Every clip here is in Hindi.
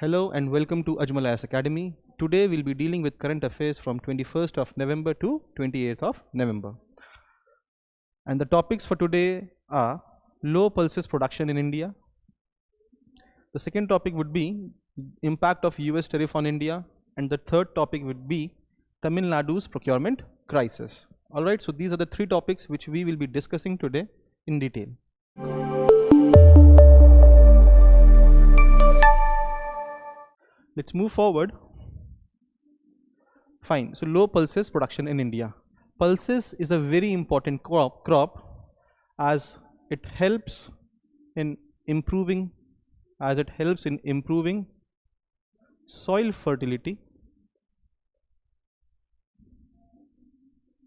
Hello and welcome to Ajmal IAS Academy. Today we'll be dealing with current affairs from 21st of November to 28th of November. And the topics for today are low pulses production in India. The second topic would be impact of US tariff on India. And the third topic would be Tamil Nadu's procurement crisis. Alright, so these are the three topics which we will be discussing today in detail. Let's move forward. Fine. So low pulses production in India. Pulses is a very important crop as it helps in improving soil fertility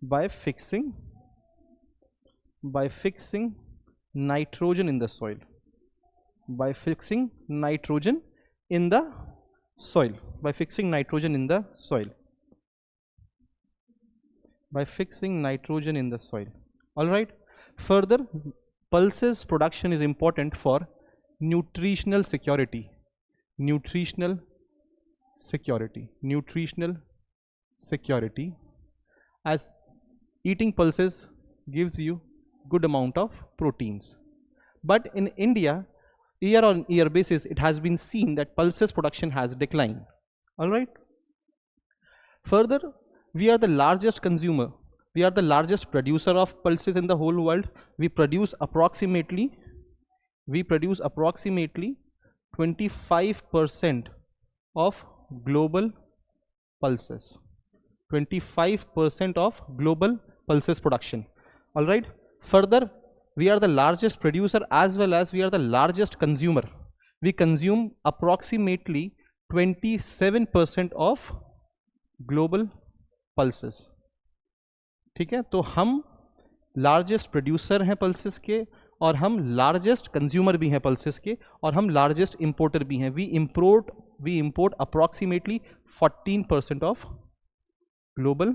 by fixing nitrogen in the soil. By fixing nitrogen in the soil. By fixing nitrogen in the soil. All right. Further, pulses production is important for nutritional security. As eating pulses gives you good amount of proteins. But in India, year on year basis, it has been seen that pulses production has declined. All right. Further, we are the largest consumer. We are the largest producer of pulses in the whole world. We produce approximately 25% of global pulses. 25% of global pulses production. All right. Further, we are the largest producer as well as we are the largest consumer. We consume approximately 27% of global pulses. ठीक है, तो हम लार्जेस्ट प्रोड्यूसर हैं पल्सेस के और हम लार्जेस्ट कंज्यूमर भी हैं पल्सेस के और हम लार्जेस्ट इंपोर्टर भी हैं. We import approximately 14% of global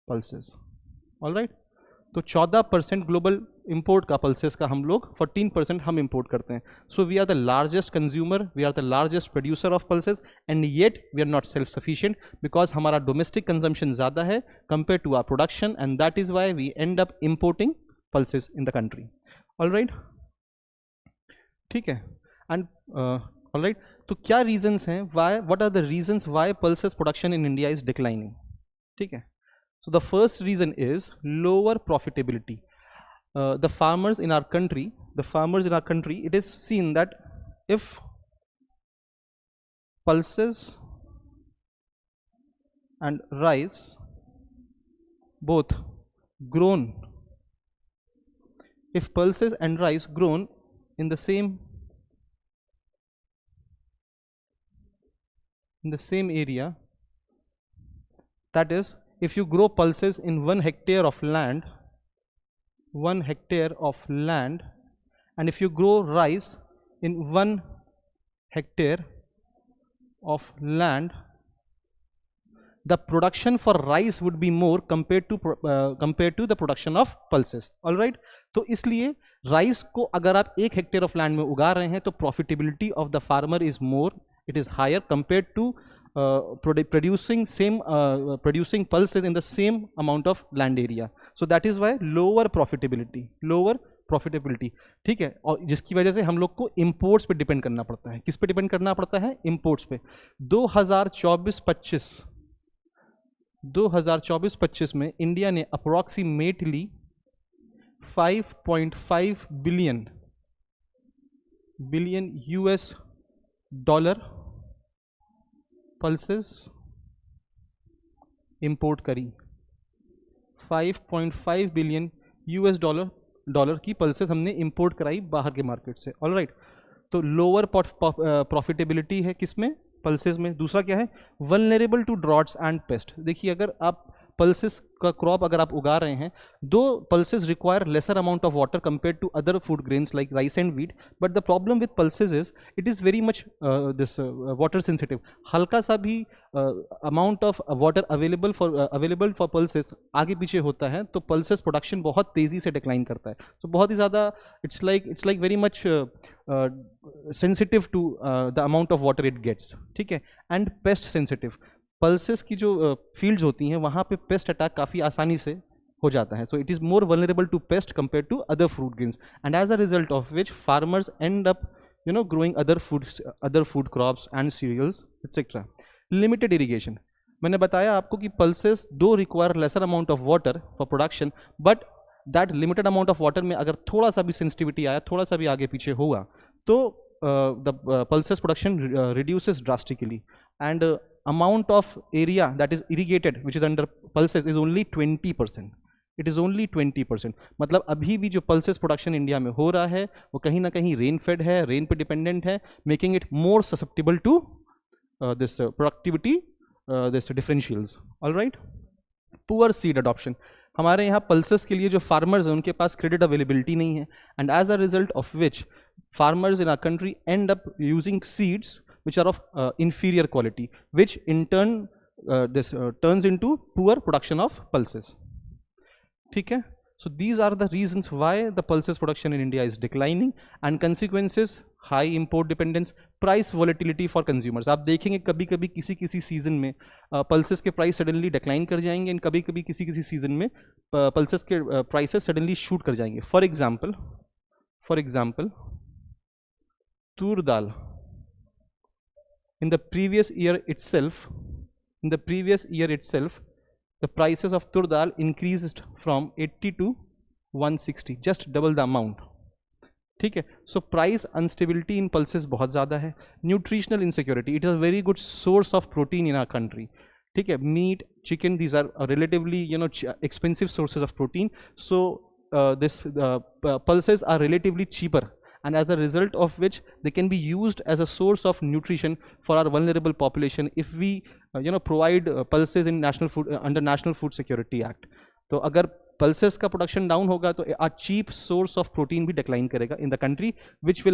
pulses. Alright, तो 14% ग्लोबल इंपोर्ट का पल्सेस का हम लोग 14% हम इंपोर्ट करते हैं. So we are the largest consumer, we are the largest producer of pulses and yet we are not self sufficient because हमारा डोमेस्टिक कंजम्पशन ज़्यादा है compare to our production and that is why we end up importing pulses in the country. Alright, ठीक है. एंड ऑलराइट, तो क्या रीजंस हैं, what are the reasons why pulses production in India is declining. ठीक है. So the first reason is lower profitability. The farmers in our country, it is seen that if pulses and rice both grown, if pulses and rice grown in the same area, that is, if you grow pulses in 1 hectare of land, and if you grow rice in 1 hectare of land, the production for rice would be more compared to the production of pulses. All right, तो इसलिए राइस को अगर आप 1 हेक्टेयर ऑफ लैंड में उगा रहे हैं तो profitability of the farmer is more, it is higher compare to producing pulses in the same amount of land area. So that is why lower profitability. ठीक है. और जिसकी वजह से हम लोग को इंपोर्ट्स पे डिपेंड करना पड़ता है. किस पे डिपेंड करना पड़ता है? इंपोर्ट्स पे. 2024-25 में इंडिया ने approximately 5.5 billion US dollar pulses import करी. 5.5 बिलियन US डॉलर की पल्सेस हमने इंपोर्ट कराई बाहर के मार्केट से. ऑल राइट, तो लोअर प्रॉफिटेबिलिटी है किसमें? पल्सेस में. दूसरा क्या है? Vulnerable to droughts and pest. देखिए, अगर आप पल्सेस का क्रॉप अगर आप उगा रहे हैं, दो pulses require lesser amount of water compare to other food grains like rice and wheat, but the problem with pulses is it is very much this water sensitive. हल्का सा भी amount of water available for pulses आगे पीछे होता है तो पल्सेस प्रोडक्शन बहुत तेज़ी से डिक्लाइन करता है. तो बहुत ही ज़्यादा it's like very much sensitive to the amount of water it gets. ठीक है. And paste sensitive. पल्सेस की जो फील्ड्स होती हैं वहाँ पे पेस्ट अटैक काफ़ी आसानी से हो जाता है. तो it is more vulnerable to pest compare to other fruit grains, and as a result of which farmers end up growing other food crops and cereals etc. Limited irrigation. मैंने बताया आपको कि pulses दो require lesser amount of water for production, but that limited amount of water में अगर थोड़ा सा भी sensitivity आया, थोड़ा सा भी आगे पीछे हुआ, तो the pulses production reduces drastically, and amount of area that is irrigated which is under pulses is only 20%. It is only 20%. मतलब अभी भी जो पल्सेस प्रोडक्शन इंडिया में हो रहा है वो कहीं ना कहीं रेन फेड है, रेन पे डिपेंडेंट है, making it more susceptible to this productivity this differentials. Alright. Poor seed adoption. हमारे यहाँ पल्सेस के लिए जो फार्मर्स हैं उनके पास क्रेडिट अवेलेबिलिटी नहीं है, and as a result of which farmers in our country end up using seeds which are of inferior quality, which in turn turns into poor production of pulses. ठीक है. So these are the reasons why the pulses production in India is declining, and consequences high import dependence, price volatility for consumers. आप देखेंगे कभी कभी किसी सीजन में पल्सेस के प्राइस सडनली डिक्लाइन कर जाएंगे, एंड कभी कभी किसी सीजन में पल्सेस के प्राइसेस सडनली शूट कर जाएंगे. For example Toor dal. In the previous year itself, the prices of tur dal increased from 80 to 160, just double the amount. ठीक है. So price instability in pulses बहुत ज़्यादा है. Nutritional insecurity. It is a very good source of protein in our country. ठीक है. Meat, chicken, these are relatively expensive sources of protein. So this pulses are relatively cheaper, and as a result of which they can be used as a source of nutrition for our vulnerable population if we provide pulses in under National Food Security Act. तो अगर pulses का production down होगा तो a cheap source of protein भी decline करेगा in the country, which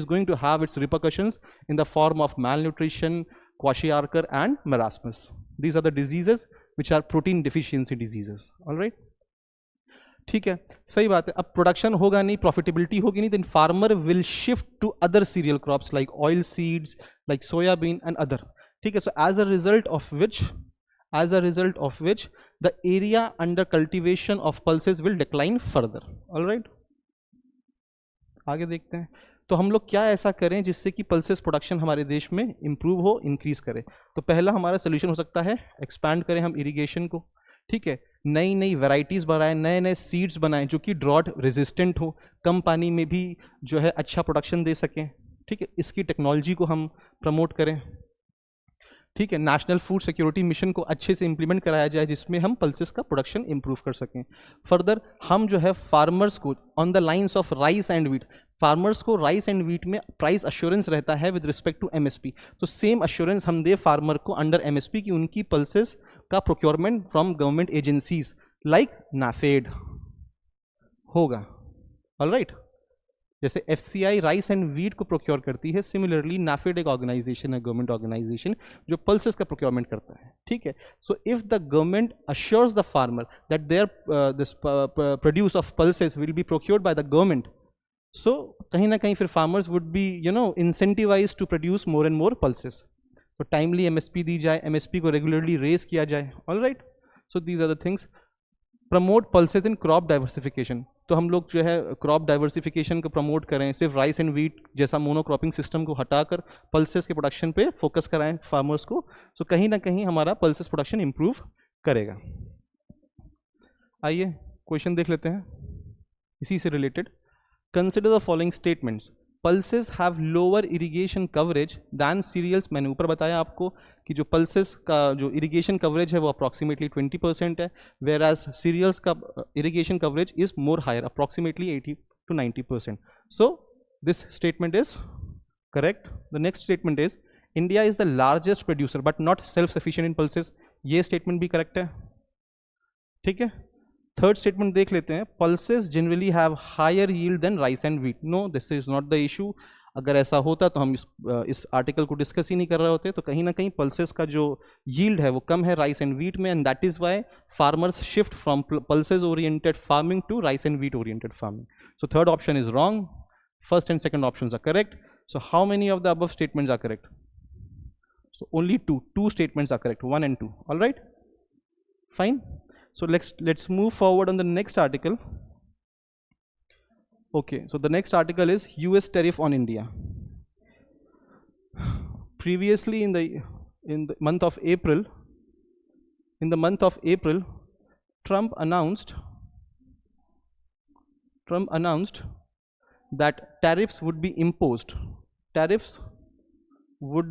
is going to have its repercussions in the form of malnutrition, kwashiorkor and marasmus. These are the diseases which are protein deficiency diseases. All right. ठीक है. सही बात है. अब प्रोडक्शन होगा नहीं, प्रॉफिटेबिलिटी होगी नहीं, then farmer will shift to other cereal crops like oil seeds, like soybean and other. ठीक है. So as a result of which the area under cultivation of pulses will decline further. Alright. आगे देखते हैं. तो हम लोग क्या ऐसा करें जिससे कि पल्सेस प्रोडक्शन हमारे देश में इंप्रूव हो, इंक्रीज करे. तो पहला हमारा सोल्यूशन हो सकता है एक्सपैंड करें हम इरिगेशन को. ठीक है. नई वैरायटीज़ बनाएं, नए सीड्स बनाएं जो कि ड्रॉट रेजिस्टेंट हो, कम पानी में भी जो है अच्छा प्रोडक्शन दे सकें. ठीक है. इसकी टेक्नोलॉजी को हम प्रमोट करें. ठीक है. नेशनल फूड सिक्योरिटी मिशन को अच्छे से इंप्लीमेंट कराया जाए जिसमें हम पल्सेस का प्रोडक्शन इंप्रूव कर सकें. फर्दर हम जो है फार्मर्स को on the lines of rice and wheat, farmers को राइस एंड व्हीट में प्राइस अश्योरेंस रहता है विद रिस्पेक्ट टू एमएसपी. तो सेम अश्योरेंस हम दे फार्मर को अंडर एमएसपी कि उनकी पल्सेस का procurement from government agencies like NAFED होगा. ऑलराइट. जैसे एफसीआई राइस एंड व्हीट को प्रोक्योर करती है, सिमिलरली नाफेड एक ऑर्गेनाइजेशन है, गवर्नमेंट ऑर्गेनाइजेशन जो पल्सेस का प्रोक्योरमेंट करता है. ठीक है. सो if the government assures the farmer that their this produce of pulses will be procured by the government, so कहीं ना कहीं फिर farmers would be incentivize to produce more and more pulses. तो टाइमली एमएसपी दी जाए, एमएसपी को रेगुलरली रेज किया जाए. Alright. So these are the things. Promote pulses in crop diversification. तो हम लोग जो है क्रॉप डाइवर्सिफिकेशन को प्रमोट करें, सिर्फ राइस एंड व्हीट जैसा मोनोक्रॉपिंग सिस्टम को हटाकर पल्सेस के प्रोडक्शन पे फोकस कराएं फार्मर्स को. सो कहीं ना कहीं हमारा पल्सेस प्रोडक्शन इंप्रूव करेगा. आइए क्वेश्चन देख लेते हैं इसी से related. Consider the following statements. Pulses have lower irrigation coverage than cereals. मैंने ऊपर बताया आपको कि जो पल्सेस का जो इरिगेशन कवरेज है वो अप्रॉक्सीमेटली 20% है, वेयर एज सीरियल्स का irrigation coverage is more higher, approximately 80 to 90%. So this statement is correct. The next statement is India is the largest producer but not self sufficient in pulses. ये स्टेटमेंट भी करेक्ट है, ठीक है। थर्ड स्टेटमेंट देख लेते हैं, पल्सेस generally have higher yield than rice and wheat. No, this is not the issue. अगर ऐसा होता तो हम इस आर्टिकल को डिस्कस ही नहीं कर रहे होते। तो कहीं ना कहीं पल्सेस का जो यील्ड है वो कम है राइस एंड व्हीट में, and that is why farmers shift from pulses oriented farming to rice and wheat oriented farming. So third option is wrong, first and second options are correct. So how many of the above statements are correct? So only two statements are correct, 1 and 2. All right, fine. So let's move forward on the next article. Okay, so the next article is US tariff on India. Previously in the month of April, Trump announced that tariffs would be imposed. Tariffs would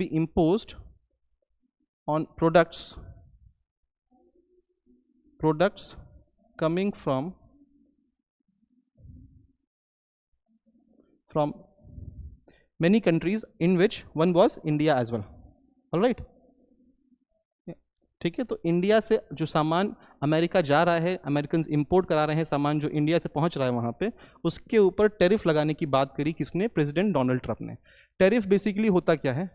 be imposed on products coming from many countries, in which one was India as well. All right, ठीक है. तो इंडिया से जो सामान अमेरिका जा रहा है, अमेरिकन इंपोर्ट करा रहे हैं सामान जो इंडिया से पहुंच रहा है वहाँ पे, उसके ऊपर टैरिफ लगाने की बात करी किसने? प्रेसिडेंट डोनाल्ड ट्रंप ने. टैरिफ बेसिकली होता क्या है?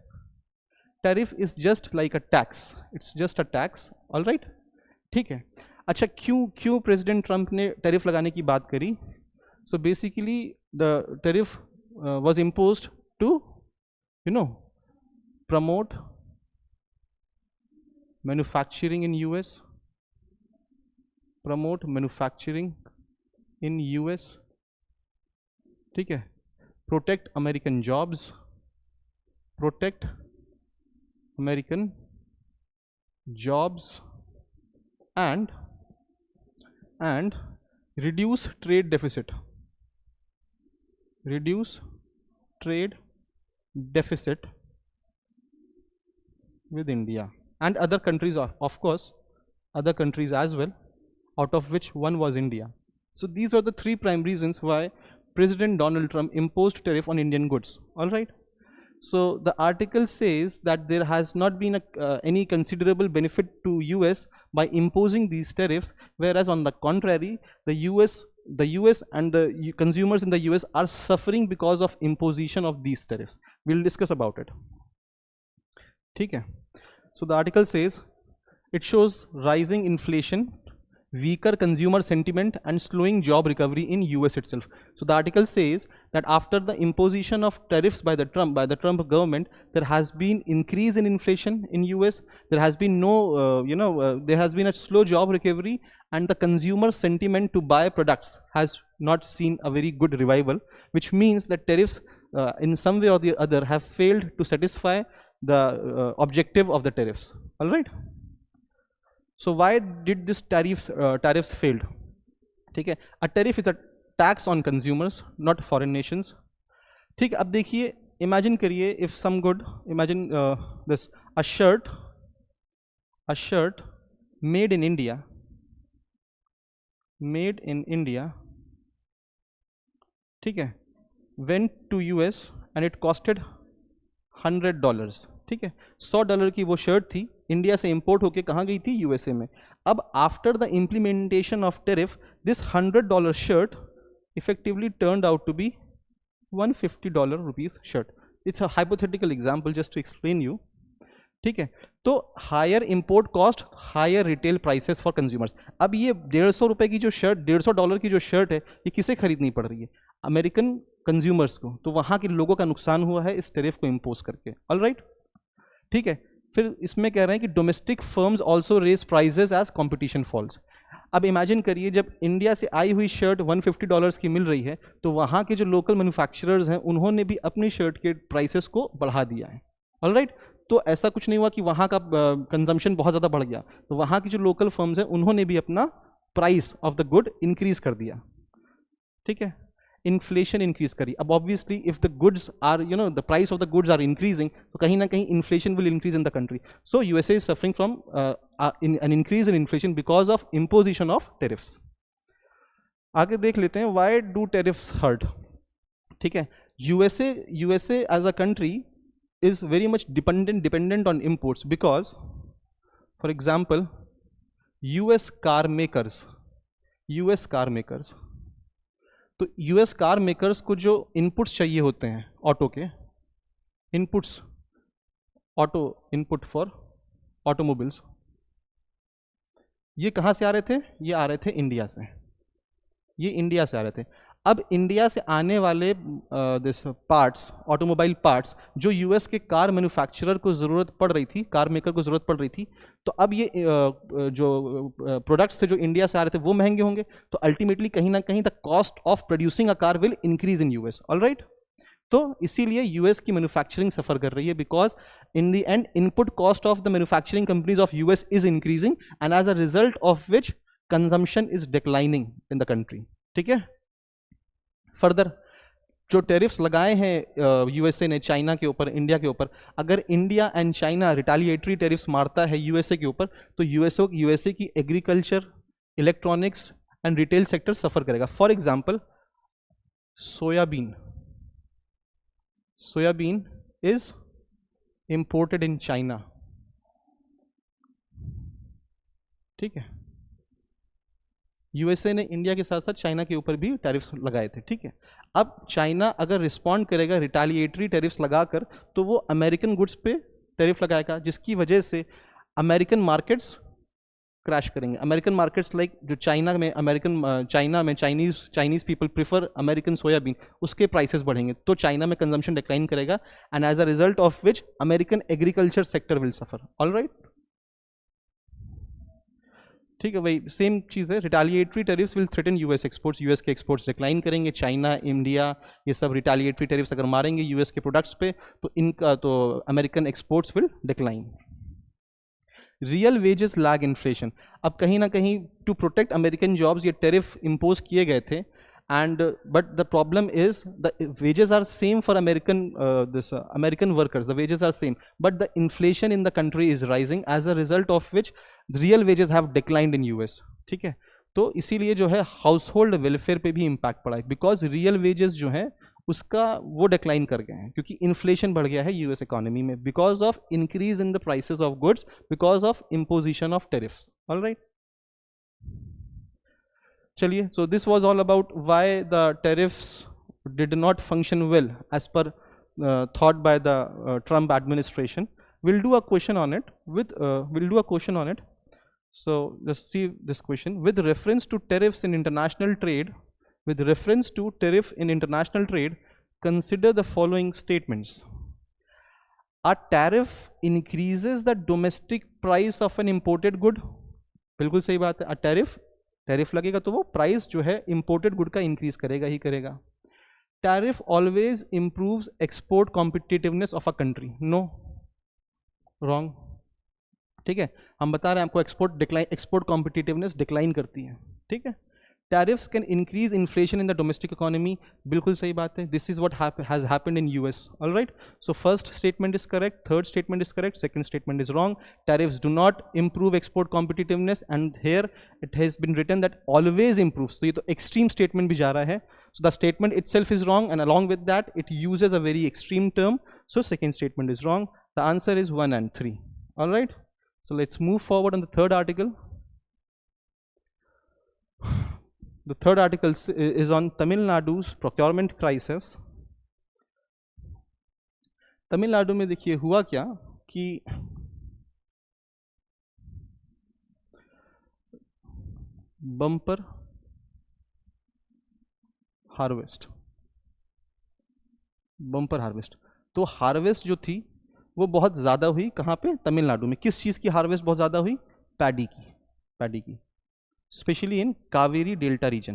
Tariff is just like a tax, it's just a tax. All right, ठीक है. अच्छा, क्यों प्रेसिडेंट ट्रंप ने टैरिफ लगाने की बात करी? So basically the tariff was imposed to promote manufacturing in US, promote manufacturing in US, ठीक है. protect American jobs, and reduce trade deficit with India and other countries, of course, other countries as well, out of which one was India. So these were the three prime reasons why President Donald Trump imposed tariff on Indian goods. All right. So the article says that there has not been any considerable benefit to US by imposing these tariffs, whereas on the contrary, the US and the consumers in the US are suffering because of imposition of these tariffs. We'll discuss about it. ठीक है. So the article says it shows rising inflation, weaker consumer sentiment, and slowing job recovery in US itself. So the article says that after the imposition of tariffs by the Trump government, there has been increase in inflation in US. There has been there has been a slow job recovery, and the consumer sentiment to buy products has not seen a very good revival, which means that tariffs in some way or the other have failed to satisfy the objective of the tariffs. All right. So why did this tariffs failed? ठीक है. A tariff is a tax on consumers, not foreign nations. ठीक. अब देखिए, imagine करिए, if some good, imagine this, a shirt made in India, ठीक है, went to US and it costed $100. ठीक है. $100 की वो शर्ट थी, इंडिया से इंपोर्ट होके कहाँ गई थी? यूएसए में. अब after the implementation of tariff, this $100 shirt effectively turned out to be $150 rupees shirt. It's a hypothetical example just to explain you. ठीक है. तो higher import cost, higher retail prices for consumers. अब ये $150 की जो शर्ट, $150 की जो शर्ट है, ये किसे खरीदनी पड़ रही है? अमेरिकन कंज्यूमर्स को. तो वहाँ के लोगों का नुकसान हुआ है इस टेरिफ को इम्पोज करके. ऑल राइट, ठीक है. फिर इसमें कह रहे हैं कि domestic firms also raise prices as competition falls. अब इमेजिन करिए, जब इंडिया से आई हुई शर्ट $150 की मिल रही है, तो वहाँ के जो लोकल मैन्युफैक्चरर्स हैं उन्होंने भी अपनी शर्ट के प्राइसेस को बढ़ा दिया है. All right. तो ऐसा कुछ नहीं हुआ कि वहाँ का कंजम्पशन बहुत ज़्यादा बढ़ गया, तो वहाँ की जो लोकल फर्म्स हैं उन्होंने भी अपना price of the good increase कर दिया. ठीक है. इन्फ्लेशन इंक्रीज करी. अब obviously if the goods are the price of the goods are increasing, तो कहीं ना कहीं inflation will increase in the country. So USA is suffering from an increase in inflation because of imposition of tariffs. आगे देख लेते हैं, व्हाई डू टेरिफ्स हर्ट. ठीक है. USA as a country is very much dependent on imports, because for example US car makers, तो US कार मेकर्स को जो इनपुट्स चाहिए होते हैं ऑटो के inputs, auto input for automobiles, ये कहाँ से आ रहे थे? ये आ रहे थे इंडिया से, ये इंडिया से आ रहे थे। अब इंडिया से आने वाले दिस पार्ट्स, ऑटोमोबाइल पार्ट्स, जो यूएस के कार मैन्युफैक्चरर को ज़रूरत पड़ रही थी, कार मेकर को ज़रूरत पड़ रही थी, तो अब ये जो प्रोडक्ट्स थे जो इंडिया से आ रहे थे वो महंगे होंगे, तो अल्टीमेटली कहीं ना कहीं the cost of producing a car will increase in US. Alright, तो इसीलिए यूएस की मैन्युफैक्चरिंग सफर कर रही है, because in the end input cost of the manufacturing companies of US is increasing, and as a result of which consumption is declining in the country. ठीक है, फर्दर जो टेरिफ्स लगाए हैं यूएसए ने चाइना के ऊपर, इंडिया के ऊपर, अगर India and China retaliatory tariffs मारता है यूएसए के ऊपर, तो यूएसए की agriculture, electronics and retail sector suffer करेगा। For example soybean is imported in China. ठीक है, यूएसए ने इंडिया के साथ साथ चाइना के ऊपर भी टैरिफ्स लगाए थे। ठीक है, अब चाइना अगर रिस्पॉन्ड करेगा रिटालिएटरी टैरिफ्स लगाकर, तो वो अमेरिकन गुड्स पे टैरिफ लगाएगा, जिसकी वजह से अमेरिकन मार्केट्स क्रैश करेंगे। अमेरिकन मार्केट्स लाइक जो चाइना में Chinese people prefer American soybean, उसके प्राइसेस बढ़ेंगे, तो चाइना में कंजम्पशन डिक्लाइन करेगा, and as a result of which American agriculture sector will suffer. Alright, ठीक है, वही सेम चीज़ है। Retaliatory tariffs will threaten US exports, US के एक्सपोर्ट्स डिक्लाइन करेंगे। चाइना, इंडिया, ये सब रिटालिएटरी टेरिफ्स अगर मारेंगे यूएस के प्रोडक्ट्स पे, तो इनका तो American exports will decline. Real wages lag inflation, अब कहीं ना कहीं टू प्रोटेक्ट अमेरिकन जॉब्स ये टेरिफ इम्पोज किए गए थे, and but the problem is the wages are same for American workers, the wages are same, but the inflation in the country is rising, as a result of which the real wages have declined in US. ठीक है, तो इसीलिए जो है हाउसहोल्ड वेलफेयर पे भी इम्पैक्ट पड़ा है, बिकॉज रियल वेजेस जो है उसका वो डिक्लाइन कर गए हैं, क्योंकि इन्फ्लेशन बढ़ गया है यूएस इकोनॉमी में, because of increase in the prices of goods, because of imposition of tariffs. Alright, चलिए, so this was all about why the tariffs did not function well as per thought by the Trump administration. We'll do a question on it So just see this question. With reference to tariffs in international trade, consider the following statements. A tariff increases the domestic price of an imported good. बिल्कुल सही बात है, टैरिफ लगेगा तो वो प्राइस जो है इंपोर्टेड गुड का इंक्रीज करेगा ही करेगा। Tariff always improves export competitiveness of a country. No, wrong. ठीक है, हम बता रहे हैं आपको एक्सपोर्ट कॉम्पिटिटिवनेस डिक्लाइन करती है। ठीक है, tariffs can increase inflation in the domestic economy. बिल्कुल सही बात है, this is what has happened in US. Alright, so first statement is correct, third statement is correct, second statement is wrong. Tariffs do not improve export competitiveness, and here it has been written that always improves, तो ये तो एक्सट्रीम स्टेटमेंट भी जा रहा है। So the statement itself is wrong, and along with that it uses a very extreme term, so second statement is wrong. The answer is 1 and 3. Alright, so let's move forward on the third article. The third article is on Tamil Nadu's procurement crisis. Tamil Nadu में देखिए हुआ क्या कि बम्पर हार्वेस्ट, तो हार्वेस्ट जो थी वो बहुत ज़्यादा हुई। कहाँ पे? तमिलनाडु में। किस चीज़ की हार्वेस्ट बहुत ज़्यादा हुई? पैडी की, specially in Cauvery delta region,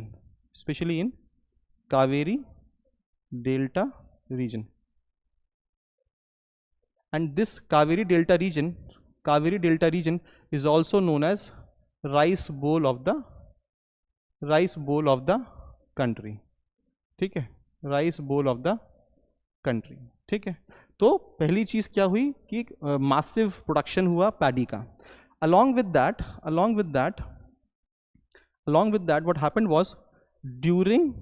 and this Cauvery delta region is also known as rice bowl of the country. ठीक है, rice bowl of the country. ठीक है, तो पहली चीज क्या हुई कि मासिव प्रोडक्शन हुआ पैडी का। along with that what happened was, during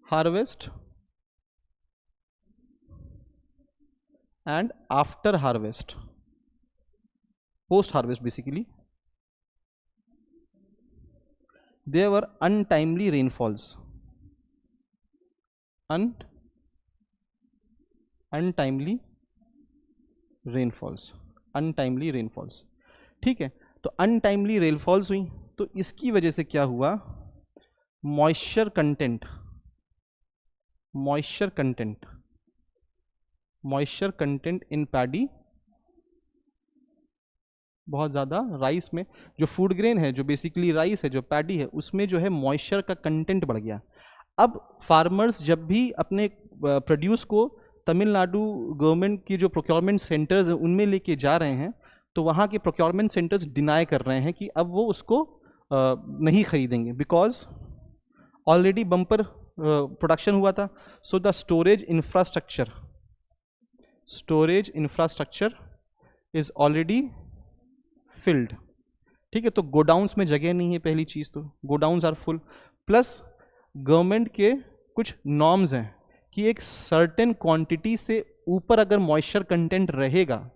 harvest and after harvest, post harvest basically, there were untimely rainfalls, untimely rainfalls, untimely rainfalls। ठीक है, तो अनटाइमली रेनफॉल्स हुई, तो इसकी वजह से क्या हुआ, moisture content, moisture content, moisture content इन पैडी बहुत ज़्यादा, राइस में जो फूड ग्रेन है, जो बेसिकली राइस है, जो पैडी है, उसमें जो है मॉइस्चर का कंटेंट बढ़ गया। अब फार्मर्स जब भी अपने प्रोड्यूस को तमिलनाडु गवर्नमेंट की जो प्रोक्योरमेंट सेंटर्स हैं उनमें लेके जा रहे हैं, तो वहाँ के प्रोक्योरमेंट सेंटर्स डिनाई कर रहे हैं कि अब वो उसको नहीं खरीदेंगे, बिकॉज ऑलरेडी बम्पर प्रोडक्शन हुआ था। So the storage infrastructure is already field. ठीक है, तो गोडाउन्स में जगह नहीं है, पहली चीज़ तो godowns are full, plus government के कुछ नॉर्म्स हैं कि एक सर्टेन क्वांटिटी से ऊपर अगर मॉइस्चर कंटेंट रहेगा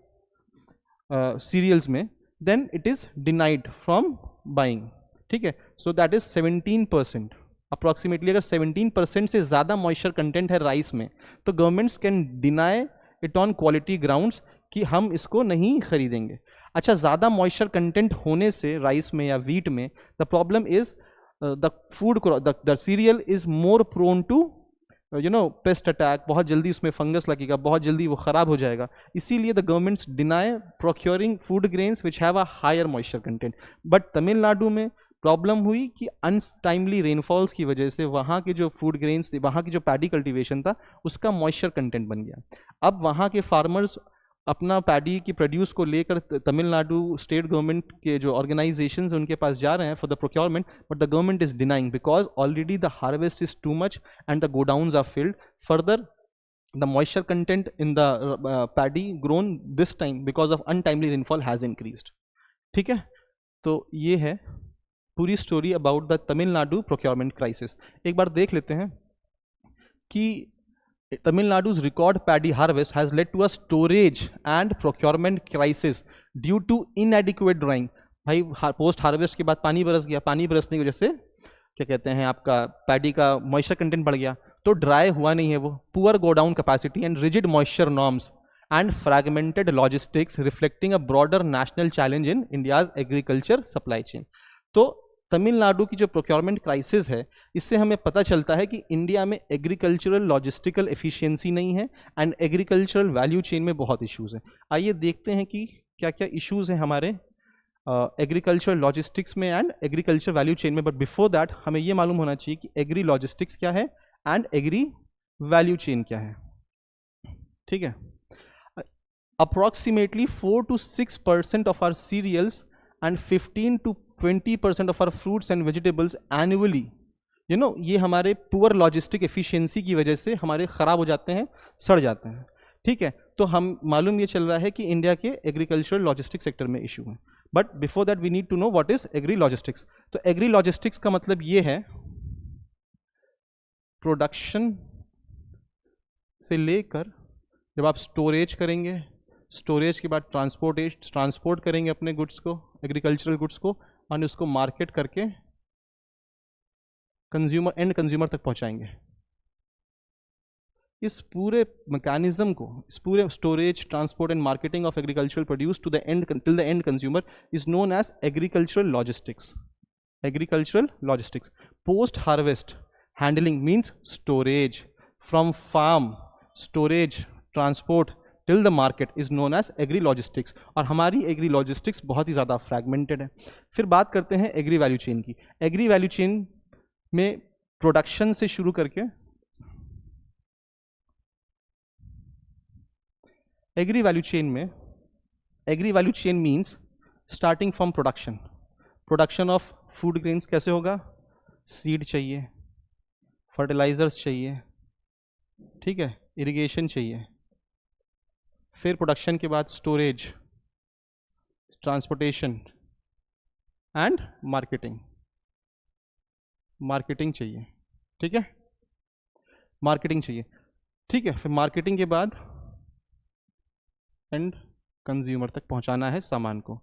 सीरियल्स में, then it is denied from buying. ठीक है, सो दैट इज 17% अप्रॉक्सीमेटली। अगर 17% से ज़्यादा मॉइस्चर कंटेंट है राइस में, तो governments can deny it on quality grounds कि हम इसको नहीं खरीदेंगे। अच्छा, ज़्यादा मॉइस्चर कंटेंट होने से राइस में या वीट में, the problem is the food, the cereal is more prone to pest attack, बहुत जल्दी उसमें फंगस लगेगा, बहुत जल्दी वो ख़राब हो जाएगा। इसीलिए the governments deny procuring food grains which have a higher moisture content. But Tamil Nadu problem हुई कि अनटाइमली रेनफॉल्स की वजह से वहाँ के जो फूड ग्रेन्स थे, वहाँ की जो पैडी कल्टीवेशन था, उसका मॉइस्चर कंटेंट बन गया। अब वहाँ के फार्मर्स अपना पैडी की प्रोड्यूस को लेकर तमिलनाडु स्टेट गवर्नमेंट के जो ऑर्गेनाइजेशंस हैं उनके पास जा रहे हैं for the procurement, but the government is denying because already the harvest is too much and the godowns are filled. Further the moisture content in the paddy grown this time because of untimely rainfall has increased। ठीक है, तो ये है पूरी story about the Tamil Nadu procurement crisis. एक बार देख लेते हैं कि तमिलनाडु's record paddy harvest has led to a storage and procurement crisis due to inadequate drying। भाई पोस्ट हार्वेस्ट के बाद पानी बरस गया, पानी बरसने की वजह से क्या कहते हैं आपका पैडी का मॉइस्चर कंटेंट बढ़ गया, तो ड्राई हुआ नहीं है वो। Poor godown capacity and rigid moisture norms and fragmented logistics reflecting a broader national challenge in India's agriculture supply chain. तो तमिलनाडु की जो प्रोक्योरमेंट क्राइसिस है, इससे हमें पता चलता है कि इंडिया में एग्रीकल्चरल लॉजिस्टिकल एफिशिएंसी नहीं है एंड एग्रीकल्चरल वैल्यू चेन में बहुत इश्यूज हैं। आइए देखते हैं कि क्या क्या इश्यूज हैं हमारे एग्रीकल्चर लॉजिस्टिक्स में एंड एग्रीकल्चर वैल्यू चेन में। बट बिफोर दैट हमें ये मालूम होना चाहिए कि एग्री लॉजिस्टिक्स क्या है एंड एग्री वैल्यू चेन क्या है। ठीक है, approximately 4 to 6% of our cereals and 15 to 20% of our fruits and vegetables annually, ये हमारे पुअर लॉजिस्टिक एफिशिएंसी की वजह से हमारे ख़राब हो जाते हैं, सड़ जाते हैं। ठीक है, तो हम मालूम ये चल रहा है कि इंडिया के एग्रीकल्चरल लॉजिस्टिक सेक्टर में इशू है। But before that we need to know what is agri logistics. तो एग्री लॉजिस्टिक्स का मतलब ये है प्रोडक्शन से लेकर जब आप स्टोरेज करेंगे, स्टोरेज के बाद ट्रांसपोर्ट करेंगे अपने गुड्स को, एग्रीकल्चरल गुड्स को, और उसको मार्केट करके कंज्यूमर, एंड कंज्यूमर तक पहुंचाएंगे। इस पूरे मैकेनिज्म को, इस पूरे storage, transport and marketing of agricultural produce to the end, till the end consumer is known as agricultural logistics. Agricultural logistics. Post harvest handling means storage from farm, storage, transport till the market is known as agri logistics. और हमारी एग्री लॉजिस्टिक्स बहुत ही ज़्यादा फ्रैगमेंटेड है। फिर बात करते हैं एग्री वैल्यू चेन की। एग्री वैल्यू चेन में प्रोडक्शन से शुरू करके एग्री वैल्यू चेन में, agri value chain means starting from production. Production of food grains कैसे होगा, सीड चाहिए, फर्टिलाइजर्स चाहिए, ठीक है, इरिगेशन चाहिए। फिर प्रोडक्शन के बाद storage, transportation and marketing, marketing चाहिए। ठीक है, मार्केटिंग चाहिए। ठीक है, फिर मार्केटिंग के बाद एंड कंज्यूमर तक पहुंचाना है सामान को।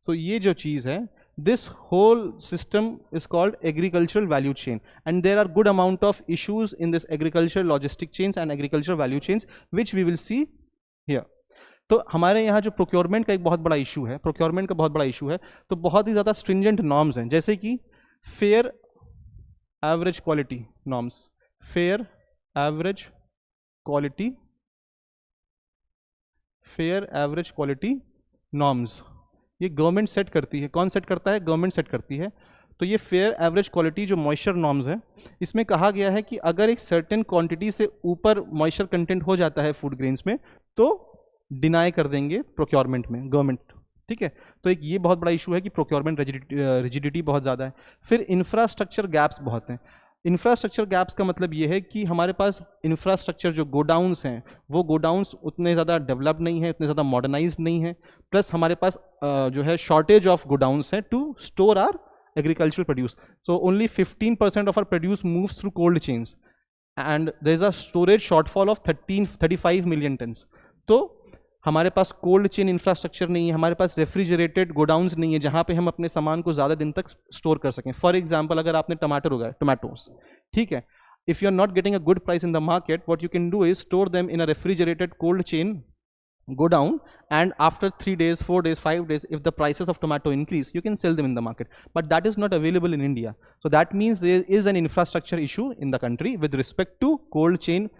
सो ये जो चीज़ है, this whole system is called agricultural value chain, and there are good amount of issues in this agriculture logistic chains and agriculture value chains which we will see here. तो हमारे यहाँ जो प्रोक्योरमेंट का एक बहुत बड़ा इशू है, प्रोक्योरमेंट का बहुत बड़ा इशू है, तो बहुत ही ज़्यादा स्ट्रिंजेंट नॉर्म्स हैं, जैसे कि fair average quality norms, fair average quality, fair average quality norms, ये गवर्नमेंट सेट करती है। कौन सेट करता है? गवर्नमेंट सेट करती है। तो ये फेयर एवरेज क्वालिटी जो मॉइस्चर नॉर्म्स है, इसमें कहा गया है कि अगर एक सर्टेन क्वांटिटी से ऊपर मॉइस्चर कंटेंट हो जाता है फूड ग्रेन्स में, तो डिनाई कर देंगे प्रोक्योरमेंट में गवर्नमेंट। ठीक है, तो एक ये बहुत बड़ा इशू है कि प्रोक्योरमेंट रिजिडिटी बहुत ज़्यादा है। फिर इंफ्रास्ट्रक्चर गैप्स बहुत हैं। इंफ्रास्ट्रक्चर गैप्स का मतलब ये है कि हमारे पास इंफ्रास्ट्रक्चर जो गोडाउन्स हैं, वो गोडाउन्स उतने ज़्यादा डेवलप नहीं है, उतने ज़्यादा मॉडर्नाइज नहीं है, प्लस हमारे पास जो है शॉर्टेज ऑफ गोडाउन्स हैं to store our agricultural produce. So only 15% of our produce moves through cold chains and there is a storage shortfall of 35 million tons. तो हमारे पास कोल्ड चेन इंफ्रास्ट्रक्चर नहीं है, हमारे पास रेफ्रिजरेटेड गोडाउन्स नहीं है जहाँ पे हम अपने सामान को ज़्यादा दिन तक स्टोर कर सकें। फॉर एग्जांपल, अगर आपने टमाटर उगाए, टोमेटोस, ठीक है, if you are not getting a good price in the market, what you can do is store them in a refrigerated cold chain godown, and after 3 days, 4 days, 5 days, if the prices of tomato increase, you can sell them in the market. But that is not available in India. So that means there is an infrastructure issue in the country with respect to cold chain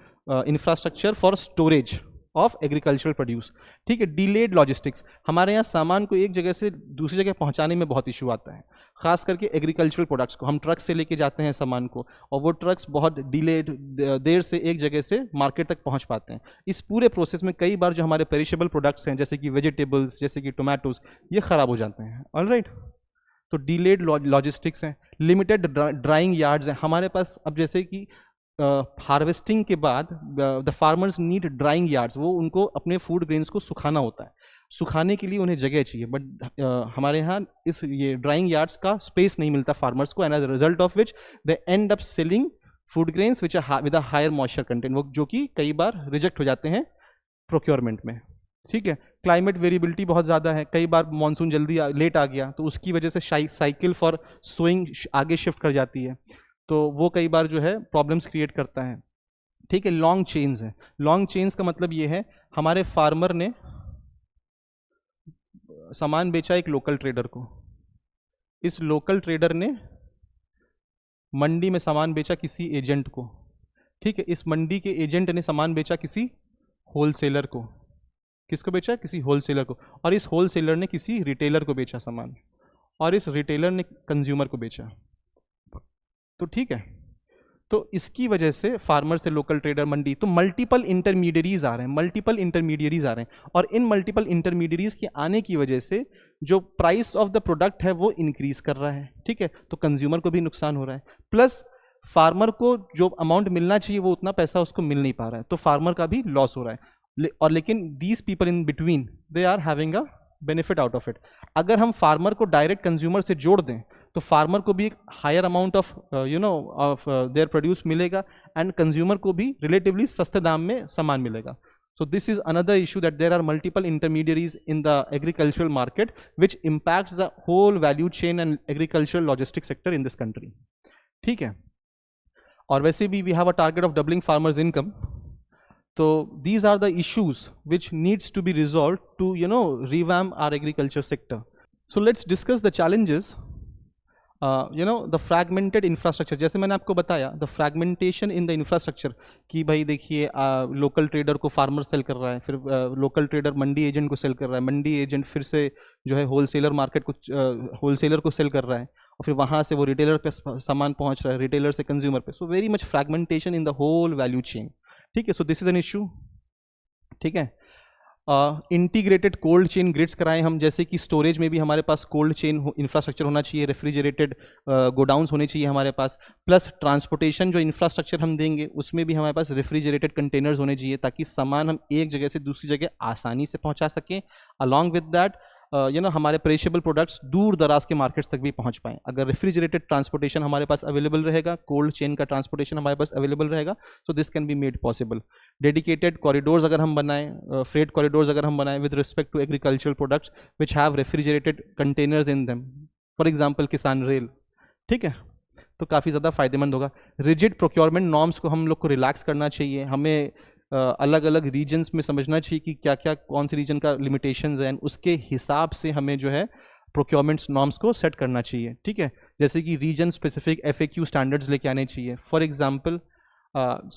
infrastructure for storage of agricultural produce. ठीक है, डिलेड लॉजिस्टिक्स, हमारे यहाँ सामान को एक जगह से दूसरी जगह पहुँचाने में बहुत इशू आता है, खास करके एग्रीकल्चरल प्रोडक्ट्स को। हम ट्रक से लेके जाते हैं सामान को, और वो ट्रक्स बहुत डिलेड, देर से एक जगह से मार्केट तक पहुँच पाते हैं। इस पूरे प्रोसेस में कई बार जो हमारे पेरिशेबल प्रोडक्ट्स हैं, जैसे कि वेजिटेबल्स, जैसे कि टोमेटोज, ये ख़राब हो जाते हैं। ऑलराइट, तो डिलेड लॉजिस्टिक्स हैं। लिमिटेड ड्राइंग यार्ड्स हैं हमारे पास। अब जैसे कि हार्वेस्टिंग के बाद the farmers need drawing yards, वो उनको अपने फूड ग्रेन्स को सुखाना होता है, सुखाने के लिए उन्हें जगह चाहिए, बट हमारे यहाँ इस ये ड्राइंग यार्ड्स का स्पेस नहीं मिलता फार्मर्स को, and as a result of which they end up selling food grains which are with a higher moisture content, वो जो कि कई बार रिजेक्ट हो जाते हैं प्रोक्योरमेंट में। ठीक है, क्लाइमेट वेरिएबिलिटी बहुत ज़्यादा है, कई बार मानसून जल्दी लेट आ गया तो उसकी वजह से साइकिल फॉर सोइंग आगे शिफ्ट कर जाती है, तो वो कई बार जो है प्रॉब्लम्स क्रिएट करता है। ठीक है, लॉन्ग चेन्स है। लॉन्ग चेन्स का मतलब ये है, हमारे फार्मर ने सामान बेचा एक लोकल ट्रेडर को, इस लोकल ट्रेडर ने मंडी में सामान बेचा किसी एजेंट को। ठीक है, इस मंडी के एजेंट ने सामान बेचा किसी होलसेलर को। किसको बेचा? किसी होलसेलर को, और इस होलसेलर ने किसी रिटेलर को बेचा सामान, और इस रिटेलर ने कंज्यूमर को बेचा। तो ठीक है, तो इसकी वजह से फार्मर से लोकल ट्रेडर, मंडी, तो मल्टीपल इंटरमीडियरीज आ रहे हैं, मल्टीपल इंटरमीडियरीज आ रहे हैं, और इन मल्टीपल इंटरमीडियरीज के आने की वजह से जो प्राइस ऑफ द प्रोडक्ट है वो इंक्रीज कर रहा है। ठीक है, तो कंज्यूमर को भी नुकसान हो रहा है, प्लस फार्मर को जो अमाउंट मिलना चाहिए वो उतना पैसा उसको मिल नहीं पा रहा है, तो फार्मर का भी लॉस हो रहा है। और लेकिन these people in between they are having a benefit out of it. अगर हम फार्मर को डायरेक्ट कंज्यूमर से जोड़ दें तो फार्मर को भी एक higher amount of of their produce मिलेगा, एंड कंज्यूमर को भी रिलेटिवली सस्ते दाम में सामान मिलेगा। So this is another issue, that there are multiple intermediaries in the agricultural market which impacts the whole value chain and agricultural logistics sector in this country. ठीक है, और वैसे भी we have a target of doubling farmers income. So these are the issues which needs to be resolved to revamp our agriculture sector. So let's discuss the challenges. The fragmented infrastructure, जैसे मैंने आपको बताया, the fragmentation in the infrastructure, कि भाई देखिए लोकल ट्रेडर को फार्मर सेल कर रहा है, फिर लोकल ट्रेडर मंडी एजेंट को सेल कर रहा है, मंडी एजेंट फिर से जो है होलसेलर मार्केट को होलसेलर को सेल कर रहा है, और फिर वहाँ से वो रिटेलर पे सामान पहुँच रहा है, रिटेलर से कंज्यूमर पे। So very much fragmentation in the whole value chain. ठीक है, so this is an issue. ठीक है, इंटीग्रेटेड कोल्ड चेन ग्रिड्स कराएं हम, जैसे कि स्टोरेज में भी हमारे पास कोल्ड चेन इंफ्रास्ट्रक्चर होना चाहिए, रेफ्रिजरेटेड गोडाउन्स होने चाहिए हमारे पास, प्लस ट्रांसपोर्टेशन जो इंफ्रास्ट्रक्चर हम देंगे उसमें भी हमारे पास रेफ्रिजरेटेड कंटेनर्स होने चाहिए, ताकि सामान हम एक जगह से दूसरी जगह आसानी से पहुंचा सकें। अलॉन्ग विद दैट हमारे पेरिशेबल प्रोडक्ट्स दूर दराज के मार्केट्स तक भी पहुंच पाएँ। अगर रेफ्रिजरेटेड ट्रांसपोर्टेशन हमारे पास अवेलेबल रहेगा, कोल्ड चेन का ट्रांसपोर्टेशन हमारे पास अवेलेबल रहेगा, so this can be made possible. Dedicated corridors अगर हम बनाएं, फ्रेट कॉरिडोर्स अगर हम बनाएं with respect to agricultural products which have refrigerated containers in them, for example Kisan Rail, ठीक है, तो काफ़ी ज़्यादा फायदेमंद होगा। रिजिड प्रोक्योरमेंट नॉर्म्स को हम लोग को रिलैक्स करना चाहिए, हमें अलग अलग रीजन्स में समझना चाहिए कि क्या क्या कौन सी रीजन का लिमिटेशंस हैं, उसके हिसाब से हमें जो है प्रोक्योरमेंट्स नॉर्म्स को सेट करना चाहिए, ठीक है। जैसे कि रीजन स्पेसिफिक FAQ स्टैंडर्ड्स लेके आने चाहिए। For example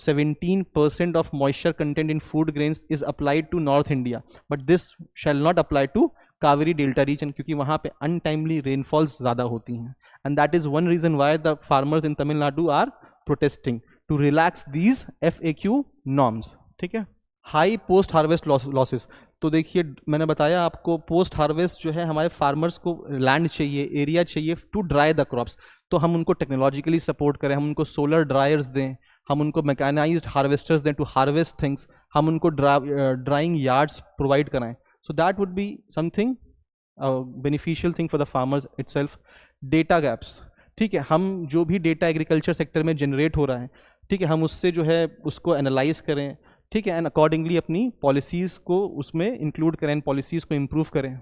17% of moisture content in food grains is applied to north India, but this shall not apply to Kaveri delta region, क्योंकि वहाँ पे अनटाइमली रेनफॉल्स ज़्यादा होती हैं, and that is one reason why the farmers in Tamil Nadu are protesting to relax these FAQ norms, ठीक है। हाई पोस्ट हार्वेस्ट लॉसेस, तो देखिए मैंने बताया आपको पोस्ट हार्वेस्ट जो है हमारे फार्मर्स को लैंड चाहिए, एरिया चाहिए टू ड्राई द क्रॉप्स, तो हम उनको टेक्नोलॉजिकली सपोर्ट करें, हम उनको सोलर ड्रायर्स दें, हम उनको मैकेनाइज्ड हार्वेस्टर्स दें टू हार्वेस्ट थिंग्स, हम उनको ड्राइंग यार्ड्स प्रोवाइड कराएं, so that would be something beneficial thing for the farmers itself. Data gaps, ठीक है, हम जो भी डेटा एग्रीकल्चर सेक्टर में जनरेट हो रहा है, ठीक है, हम उससे जो है उसको एनालाइज करें, ठीक है, एंड अकॉर्डिंगली अपनी पॉलिसीज़ को उसमें इंक्लूड करें, पॉलिसीज़ को इम्प्रूव करें,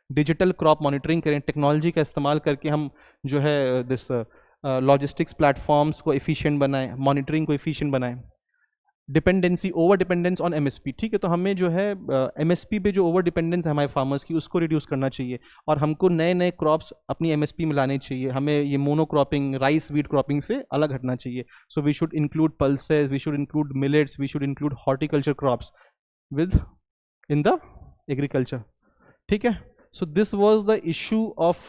डिजिटल क्रॉप मॉनिटरिंग करें, टेक्नोलॉजी का इस्तेमाल करके हम जो है दिस लॉजिस्टिक्स प्लेटफॉर्म्स को एफिशिएंट बनाएं, मॉनिटरिंग को एफिशिएंट बनाएं। Dependency, over dependence on MSP, ठीक है, तो हमें जो है MSP पे जो ओवर डिपेंडेंस है हमारे फार्मर्स की उसको रिड्यूस करना चाहिए, और हमको नए नए क्रॉप्स अपनी MSP में लाने चाहिए, हमें ये मोनोक्रॉपिंग, राइस वीट क्रॉपिंग से अलग हटना चाहिए। So we should include pulses, we should include millets, we should include horticulture crops within the agriculture, ठीक है। So this was the issue of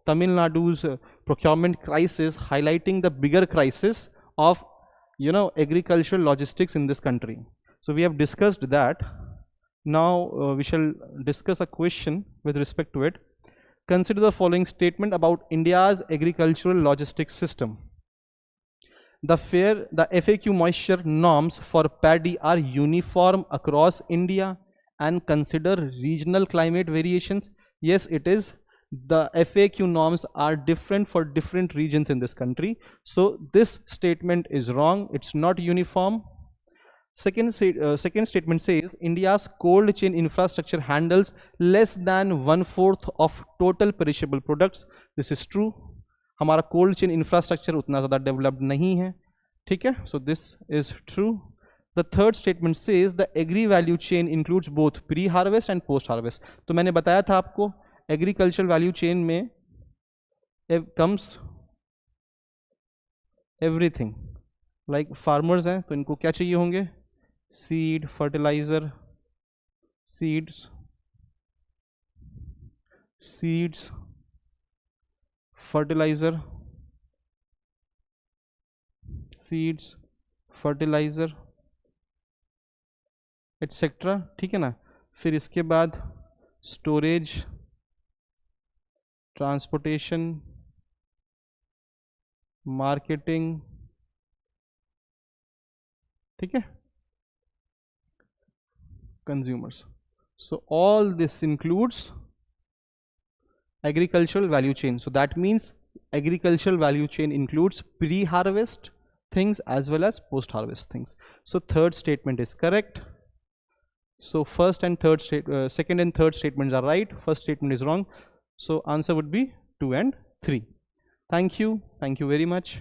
Tamil Nadu's procurement crisis, highlighting the bigger crisis of agricultural logistics in this country. So we have discussed that. Now we shall discuss a question with respect to it. Consider the following statement about India's agricultural logistics system. The FAQ moisture norms for paddy are uniform across India and consider regional climate variations. Yes, it is. The FAQ norms are different for different regions in this country. So this statement is wrong. It's not uniform. Second statement says India's cold chain infrastructure handles less than 1/4 of total perishable products. This is true. हमारा cold chain infrastructure उतना ज़्यादा developed नहीं है, ठीक है. So this is true. The third statement says the agri value chain includes both pre-harvest and post-harvest. तो मैंने बताया था आपको एग्रीकल्चर वैल्यू चेन में कम्स एवरीथिंग, लाइक फार्मर्स हैं तो इनको क्या चाहिए होंगे, seed, fertiliser, seeds, fertiliser, seeds, fertiliser etcetera, ठीक है ना। फिर इसके बाद स्टोरेज, ट्रांसपोर्टेशन, मार्केटिंग, ठीक है, consumers. So all this includes agricultural value chain. So that means agricultural value chain includes pre-harvest things as well as post-harvest things. So third statement is correct. So second and third statements are right. First statement is wrong. So answer would be 2 and 3. Thank you very much.